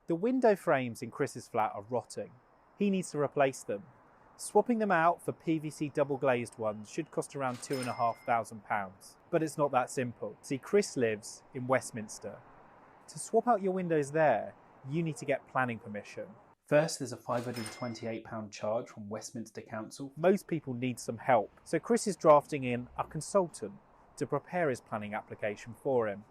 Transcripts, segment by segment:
The window frames in Chris's flat are rotting. He needs to replace them. Swapping them out for PVC double glazed ones should cost around £2,500. But it's not that simple. See, Chris lives in Westminster. To swap out your windows there, you need to get planning permission. First, there's a £528 charge from Westminster Council. Most people need some help, so Chris is drafting in a consultant to prepare his planning application for him.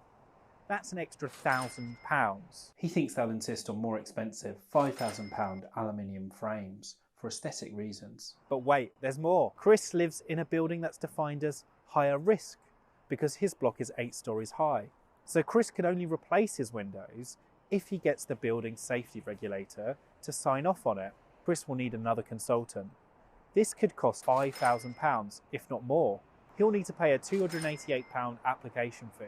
That's an extra £1,000. He thinks they'll insist on more expensive £5,000 aluminium frames for aesthetic reasons. But wait, there's more. Chris lives in a building that's defined as higher risk because his block is 8 stories high. So Chris can only replace his windows if he gets the Building Safety Regulator to sign off on it. Chris will need another consultant. This could cost £5,000, if not more. He'll need to pay a £288 application fee,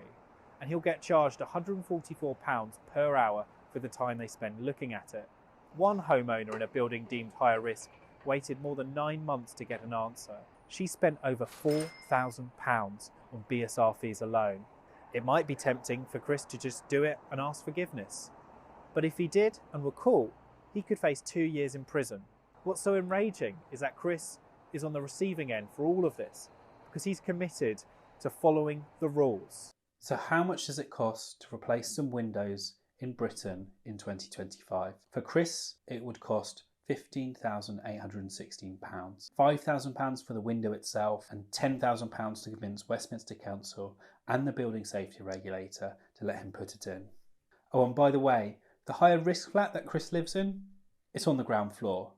and he'll get charged £144 per hour for the time they spend looking at it. One homeowner in a building deemed higher risk waited more than 9 months to get an answer. She spent over £4,000 on BSR fees alone. It might be tempting for Chris to just do it and ask forgiveness. But if he did and were caught, he could face 2 years in prison. What's so enraging is that Chris is on the receiving end for all of this because he's committed to following the rules. So how much does it cost to replace some windows in Britain in 2025? For Chris, it would cost £15,816, £5,000 for the window itself and £10,000 to convince Westminster Council and the Building Safety Regulator to let him put it in. Oh, and by the way, the higher risk flat that Chris lives in, it's on the ground floor.